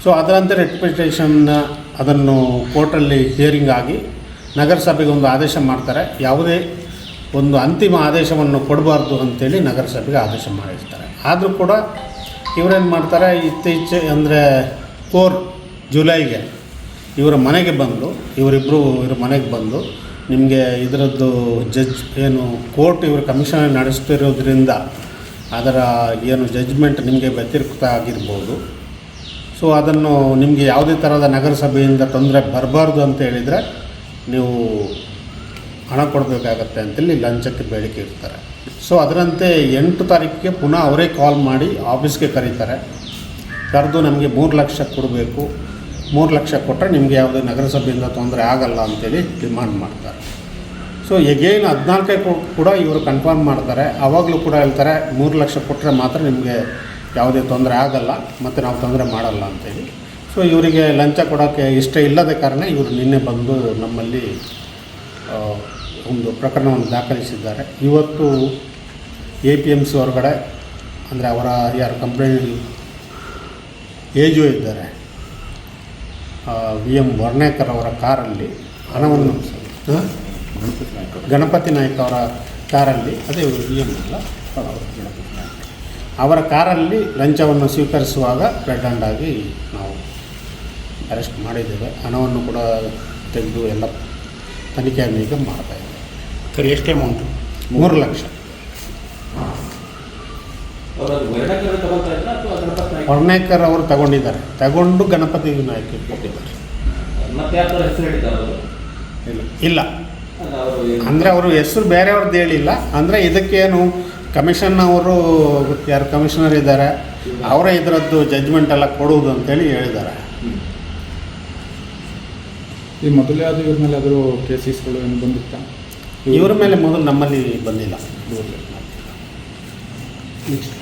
So ಅದರಂತೆ ರೆಟ್ಪಿಟೇಷನ್ನ ಅದನ್ನು ಕೋರ್ಟಲ್ಲಿ ಹಿಯರಿಂಗ್ ಆಗಿ ನಗರಸಭೆಗೆ ಒಂದು ಆದೇಶ ಮಾಡ್ತಾರೆ. ಯಾವುದೇ ಒಂದು ಅಂತಿಮ ಆದೇಶವನ್ನು ಕೊಡಬಾರ್ದು ಅಂತೇಳಿ ನಗರಸಭೆಗೆ ಆದೇಶ ಮಾಡಿರ್ತಾರೆ. ಆದರೂ ಕೂಡ ಇವರೇನು ಮಾಡ್ತಾರೆ, ಇತ್ತೀಚೆ ಅಂದರೆ 4 ಜುಲೈಗೆ ಇವರ ಮನೆಗೆ ಬಂದು ಇವರ ಮನೆಗೆ ಬಂದು ನಿಮಗೆ ಇದರದ್ದು ಜಡ್ಜ್ ಏನು ಕೋರ್ಟ್ ಇವರು ಕಮಿಷನ್ ನಡೆಸ್ತಿರೋದ್ರಿಂದ ಅದರ ಏನು ಜಡ್ಜ್ಮೆಂಟ್ ನಿಮಗೆ ವ್ಯತಿರಿಕ್ತ ಆಗಿರ್ಬೋದು. ಸೊ ಅದನ್ನು ನಿಮಗೆ ಯಾವುದೇ ಥರದ ನಗರಸಭೆಯಿಂದ ತೊಂದರೆ ಬರಬಾರ್ದು ಅಂತ ಹೇಳಿದರೆ ನೀವು ಹಣ ಕೊಡಬೇಕಾಗತ್ತೆ ಅಂತೇಳಿ ಲಂಚಕ್ಕೆ ಬೇಡಿಕೆ ಇರ್ತಾರೆ. ಸೊ ಅದರಂತೆ 8 ತಾರೀಕಿಗೆ ಪುನಃ ಅವರೇ ಕಾಲ್ ಮಾಡಿ ಆಫೀಸ್ಗೆ ಕರೀತಾರೆ. ಕರೆದು ನಮಗೆ 3 ಲಕ್ಷ ಕೊಡಬೇಕು, 3 ಲಕ್ಷ ಕೊಟ್ಟರೆ ನಿಮಗೆ ಯಾವುದೇ ನಗರಸಭೆಯಿಂದ ತೊಂದರೆ ಆಗಲ್ಲ ಅಂತೇಳಿ ಡಿಮಾಂಡ್ ಮಾಡ್ತಾರೆ. ಸೊ ಎಗೇನ್ 14ಕ್ಕೆ ಕೂಡ ಇವರು ಕನ್ಫರ್ಮ್ ಮಾಡ್ತಾರೆ. ಆವಾಗಲೂ ಕೂಡ ಹೇಳ್ತಾರೆ 3 ಲಕ್ಷ ಕೊಟ್ಟರೆ ಮಾತ್ರ ನಿಮಗೆ ಯಾವುದೇ ತೊಂದರೆ ಆಗಲ್ಲ ಮತ್ತು ನಾವು ತೊಂದರೆ ಮಾಡಲ್ಲ ಅಂತೇಳಿ. ಸೊ ಇವರಿಗೆ ಲಂಚ ಕೊಡೋಕ್ಕೆ ಇಷ್ಟ ಇಲ್ಲದ ಕಾರಣ ಇವರು ನಿನ್ನೆ ಬಂದು ನಮ್ಮಲ್ಲಿ ಒಂದು ಪ್ರಕರಣವನ್ನು ದಾಖಲಿಸಿದ್ದಾರೆ. ಇವತ್ತು APMC ಹೊರಗಡೆ ಅಂದರೆ ಅವರ ಯಾರು ಕಂಪ್ಲೇಂಟ್ ಏಜು ಇದ್ದಾರೆ VM ವರ್ಣೇಕರ್ ಅವರ ಕಾರಲ್ಲಿ ಹಣವನ್ನು ಗಣಪತಿ ನಾಯ್ಕ ಅವರ ಕಾರಲ್ಲಿ, ಅದೇ VM ಅಲ್ಲ ಅವರ ಕಾರಲ್ಲಿ ಲಂಚವನ್ನು ಸ್ವೀಕರಿಸುವಾಗ ರೆಡ್ ಹ್ಯಾಂಡ್ ಆಗಿ ನಾವು ಅರೆಸ್ಟ್ ಮಾಡಿದ್ದೇವೆ. ಹಣವನ್ನು ಕೂಡ ತೆಗೆದು ಎಲ್ಲ ತನಿಖೆಯನ್ನು ಈಗ ಮಾಡ್ತಾಯಿದ್ದೇವೆ. ಸರ್, ಎಷ್ಟು ಅಮೌಂಟು? 3 ಲಕ್ಷ. ವರ್ಣೇಕರ್ ಅವರು ತಗೊಂಡು ಗಣಪತಿ ನಾಯ್ಕ ಕೊಟ್ಟಿದ್ದಾರೆ. ಇಲ್ಲ ಅಂದರೆ ಅವರು ಹೆಸರು ಬೇರೆಯವ್ರದ್ದು ಹೇಳಿಲ್ಲ. ಅಂದರೆ ಇದಕ್ಕೇನು ಕಮಿಷನ್ ಅವರು ಯಾರು ಕಮಿಷನರ್ ಇದ್ದಾರೆ ಅವರೇ ಇದರದ್ದು ಜಡ್ಜ್ಮೆಂಟ್ ಎಲ್ಲ ಕೊಡುವುದು ಅಂತೇಳಿ ಹೇಳಿದ್ದಾರೆ. ಈ ಮೊದಲೇ ಅದು ಇವ್ರ ಮೇಲೆ ಆದರೂ ಕೇಸಸ್ಗಳು ಏನು ಬಂದಿತ್ತಾ? ಇವರ ಮೇಲೆ ಮೊದಲು ನಮ್ಮಲ್ಲಿ ಬಂದಿಲ್ಲ. ನೆಕ್ಸ್ಟ್